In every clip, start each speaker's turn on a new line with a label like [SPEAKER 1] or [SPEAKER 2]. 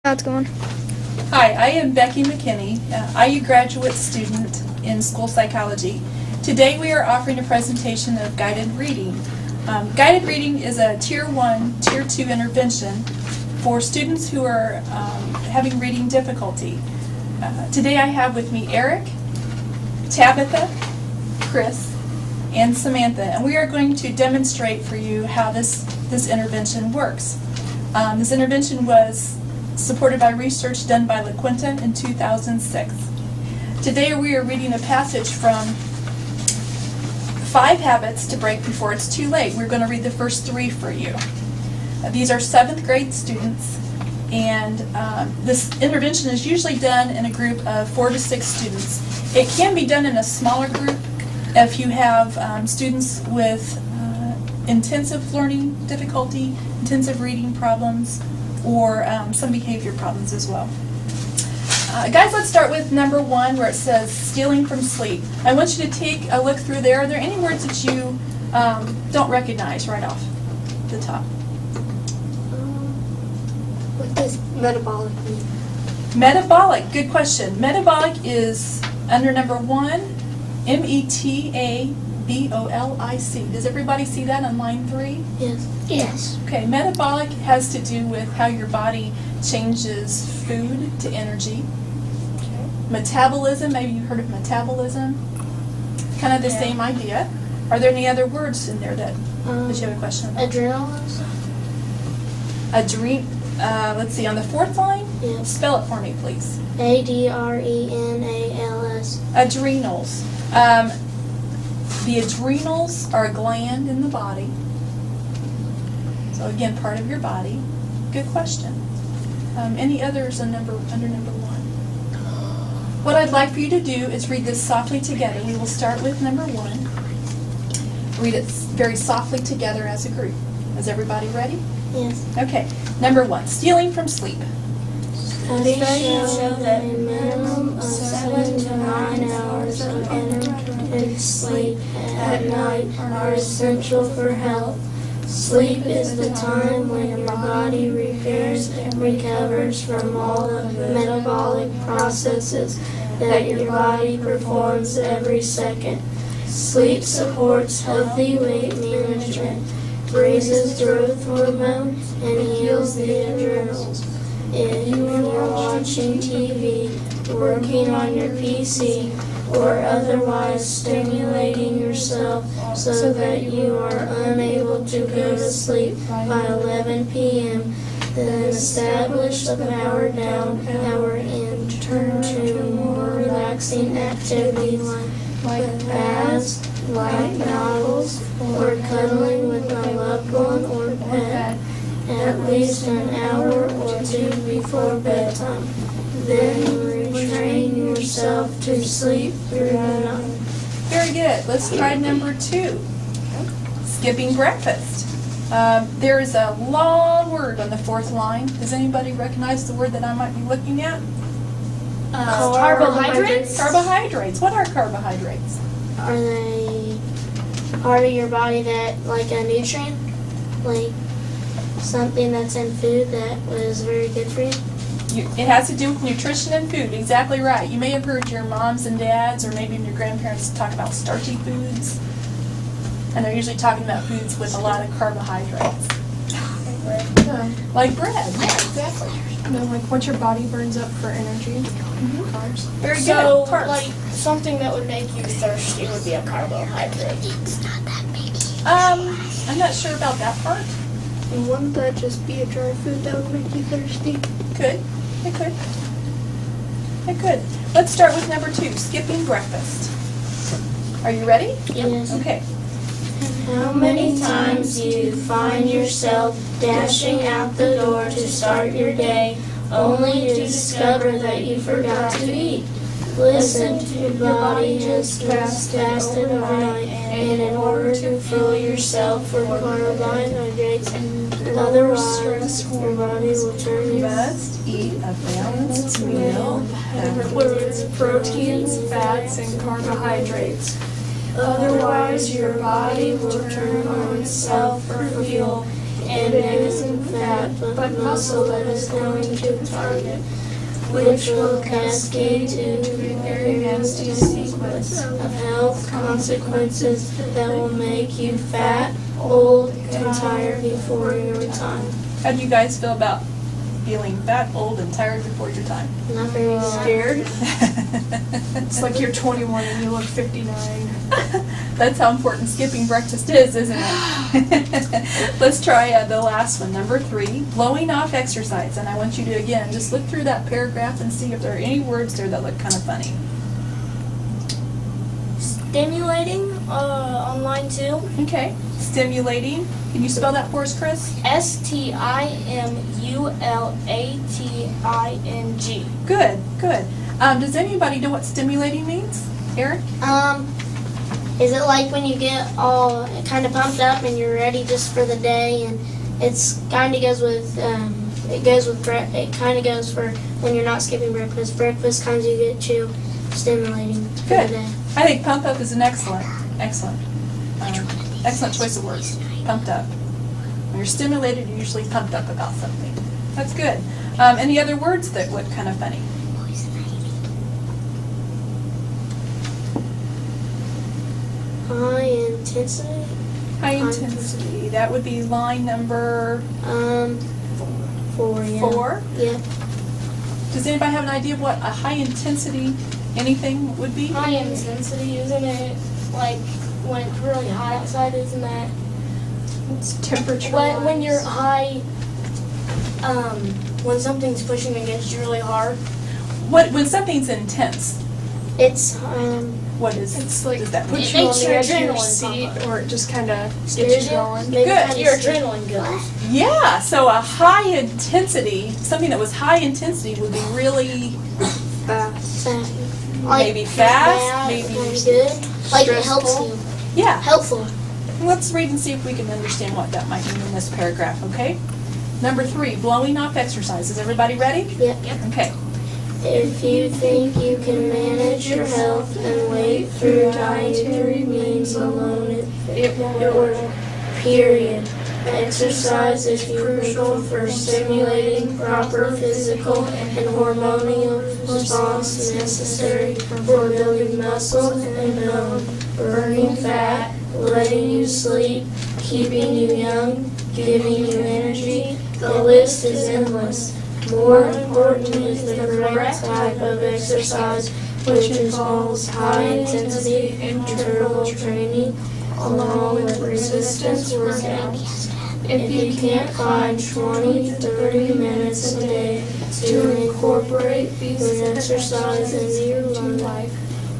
[SPEAKER 1] How's it going?
[SPEAKER 2] Hi, I am Becky McKinney, IU graduate student in school psychology. Today we are offering a presentation of guided reading. Guided reading is a Tier 1, Tier 2 intervention for students who are having reading difficulty. Today I have with me Eric, Tabitha, Chris, and Samantha, and we are going to demonstrate for you how this intervention works. This intervention was supported by research done by LaQuinta in 2006. Today we are reading a passage from 5 Habits to Break Before It's Too Late. We're going to read the first 3 for you. These are 7th grade students, and this intervention is usually done in a group of 4 to 6 students. It can be done in a smaller group if you have students with intensive learning difficulty, intensive reading problems, or some behavior problems as well. Guys, let's start with number 1 where it says stealing from sleep. I want you to take a look through there. Are there any words that you don't recognize right off the top?
[SPEAKER 1] What does metabolic mean?
[SPEAKER 2] Metabolic, good question. Metabolic is under number 1, METABOLIC. Does everybody see that on line 3?
[SPEAKER 1] Yes. Yes.
[SPEAKER 2] Okay, metabolic has to do with how your body changes food to energy. Okay. Metabolism, maybe you've heard of metabolism. Kind of the same idea. Are there any other words in there that you have a question about?
[SPEAKER 1] Adrenals?
[SPEAKER 2] Let's see, on the 4th line?
[SPEAKER 1] Yeah.
[SPEAKER 2] Spell it for me, please.
[SPEAKER 1] ADRENALS.
[SPEAKER 2] Adrenals. The adrenals are a gland in the body. So again, part of your body. Good question. Any others under number 1? What I'd like for you to do is read this softly together. We will start with number 1. Read it very softly together as a group. Is everybody ready?
[SPEAKER 1] Yes.
[SPEAKER 2] Okay. Number 1, stealing from sleep.
[SPEAKER 1] Studies show that a minimum of 7 to 9 hours of uninterrupted sleep at night are essential for health. Sleep is the time when your body repairs and recovers from all of the metabolic processes that your body performs every second. Sleep supports healthy weight management, raises growth hormone, and heals the adrenals. If you are watching TV, working on your PC, or otherwise stimulating yourself so that you are unable to go to sleep by 11 p.m., then establish the power down, power in, turn to more relaxing activities like baths, light novels, or cuddling with a loved one or pet at least an hour or 2 before bedtime. Then retrain yourself to sleep through the night.
[SPEAKER 2] Very good. Let's try number 2. Skipping breakfast. There is a long word on the 4th line. Does anybody recognize the word that I might be looking at?
[SPEAKER 1] Carbohydrates?
[SPEAKER 2] Carbohydrates. What are carbohydrates?
[SPEAKER 1] Are they part of your body that, like a nutrient? Like something that's in food that was very good for you?
[SPEAKER 2] It has to do with nutrition and food. Exactly right. You may have heard your moms and dads or maybe your grandparents talk about starchy foods. And they're usually talking about foods with a lot of carbohydrates. Like bread. Yeah, exactly.
[SPEAKER 3] Like what your body burns up for energy. Carbs.
[SPEAKER 2] Very good.
[SPEAKER 4] So,
[SPEAKER 2] Carbs.
[SPEAKER 4] like, something that would make you thirsty would be a carbohydrate.
[SPEAKER 1] It's not that picky.
[SPEAKER 2] I'm not sure about that part.
[SPEAKER 3] And wouldn't that just be a dry food that would make you thirsty?
[SPEAKER 2] Could. It could. It could. Let's start with number 2, skipping breakfast. Are you ready?
[SPEAKER 1] Yes.
[SPEAKER 2] Okay.
[SPEAKER 1] How many times do you find yourself dashing out the door to start your day, only to discover that you forgot to eat? Listen, your body has fasted overnight, and in order to fuel yourself for carbohydrates, otherwise your body will turn
[SPEAKER 2] You
[SPEAKER 1] you
[SPEAKER 2] must eat a balanced meal.
[SPEAKER 3] Fluids, proteins, fats, and carbohydrates.
[SPEAKER 1] Otherwise, your body will turn on itself for fuel and it isn't fat, but muscle that is going to target, which will cascade into a very nasty sequence of health consequences that will make you fat, old, and tired before your time.
[SPEAKER 2] How do you guys feel about feeling fat, old, and tired before your time?
[SPEAKER 1] Not very
[SPEAKER 3] Scared?
[SPEAKER 2] It's
[SPEAKER 3] It's like you're 21 and you look 59.
[SPEAKER 2] That's how important skipping breakfast is, isn't it? Let's try the last one, number 3, blowing off exercise. And I want you to, again, just look through that paragraph and see if there are any words there that look kind of funny.
[SPEAKER 4] Stimulating on line 2.
[SPEAKER 2] Okay. Stimulating. Can you spell that for us, Chris?
[SPEAKER 4] STIMULATING.
[SPEAKER 2] Good, good. Does anybody know what stimulating means? Eric?
[SPEAKER 1] Is it like when you get all kind of pumped up and you're ready just for the day, and it's kind of goes with it kind of goes for when you're not skipping breakfast. Breakfast kind of you get you stimulating for
[SPEAKER 2] Good.
[SPEAKER 1] the day.
[SPEAKER 2] I think pump up is an excellent choice of words. Pumped up. When you're stimulated, you're usually pumped up about something. That's good. Any other words that look kind of funny?
[SPEAKER 1] High intensity.
[SPEAKER 2] High intensity. That would be line number
[SPEAKER 1] 4. Yeah.
[SPEAKER 2] 4.
[SPEAKER 1] Yeah.
[SPEAKER 2] Does anybody have an idea of what a high intensity anything would be?
[SPEAKER 4] High intensity, isn't it? Like when it's really hot outside, isn't that?
[SPEAKER 3] It's temperature.
[SPEAKER 4] When you're high, when something's pushing against you really hard.
[SPEAKER 2] When something's intense,
[SPEAKER 1] It's
[SPEAKER 2] what is
[SPEAKER 3] It's like
[SPEAKER 2] does that mean?
[SPEAKER 3] puts
[SPEAKER 4] It
[SPEAKER 3] you on
[SPEAKER 4] makes
[SPEAKER 3] the
[SPEAKER 4] your
[SPEAKER 3] edge of your
[SPEAKER 4] adrenaline
[SPEAKER 3] seat,
[SPEAKER 4] pump up.
[SPEAKER 3] or it just kind of
[SPEAKER 1] scares
[SPEAKER 3] gets you
[SPEAKER 1] you.
[SPEAKER 3] going.
[SPEAKER 1] Maybe
[SPEAKER 2] Good.
[SPEAKER 1] kinda
[SPEAKER 4] Your
[SPEAKER 1] scares-
[SPEAKER 4] adrenaline goes.
[SPEAKER 2] Yeah, so a high intensity, something that was high intensity would be really
[SPEAKER 3] Fast.
[SPEAKER 1] Fast.
[SPEAKER 2] Maybe fast,
[SPEAKER 1] bad,
[SPEAKER 2] maybe
[SPEAKER 1] good. Like it helps
[SPEAKER 3] stressful.
[SPEAKER 1] you.
[SPEAKER 2] yeah.
[SPEAKER 1] Helpful.
[SPEAKER 2] Let's read and see if we can understand what that might mean in this paragraph, okay? Number 3, blowing off exercise. Is everybody ready?
[SPEAKER 1] Yep.
[SPEAKER 2] Okay.
[SPEAKER 1] If you think you can manage your health and wait through dietary means alone, it won't work. Period. Exercise is crucial for stimulating proper physical and hormonal response necessary for building muscle and bone, burning fat, letting you sleep, keeping you young, giving you energy. The list is endless. More important is the correct type of exercise, which involves high-intensity interval training along with resistance workouts. If you can't find 20 to 30 minutes a day to incorporate these exercises into your life,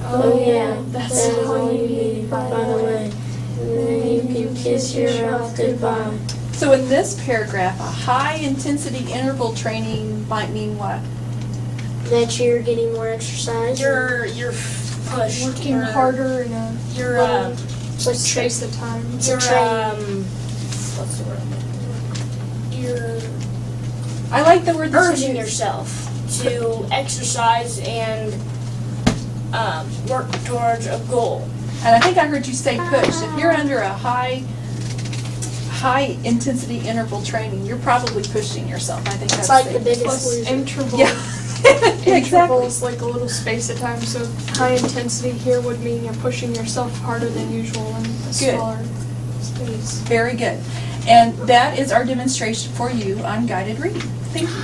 [SPEAKER 1] oh yeah, that's all you need, by the way. And then you can kiss your health goodbye.
[SPEAKER 2] So in this paragraph, a high intensity interval training might mean what?
[SPEAKER 1] That you're getting more exercise.
[SPEAKER 4] You're pushed.
[SPEAKER 3] Working
[SPEAKER 4] You're-
[SPEAKER 3] harder in a
[SPEAKER 4] You're
[SPEAKER 1] It's like
[SPEAKER 3] space of time.
[SPEAKER 1] It's a
[SPEAKER 4] you're
[SPEAKER 1] training.
[SPEAKER 4] what's the word? You're
[SPEAKER 2] I like the word that you
[SPEAKER 4] urging
[SPEAKER 2] used.
[SPEAKER 4] yourself to exercise and work towards a goal.
[SPEAKER 2] And I think I heard you say push. If you're under a high intensity interval training, you're probably pushing yourself. I think that's
[SPEAKER 1] It's like the
[SPEAKER 2] safe.
[SPEAKER 1] biggest
[SPEAKER 3] Plus
[SPEAKER 1] loser.
[SPEAKER 3] interval.
[SPEAKER 2] Yeah.
[SPEAKER 3] Interval
[SPEAKER 2] Exactly.
[SPEAKER 3] is like a little space of time, so high intensity here would mean you're pushing yourself harder than usual in a
[SPEAKER 2] Good.
[SPEAKER 3] smaller space.
[SPEAKER 2] Very good. And that is our demonstration for you on guided reading. Thank you.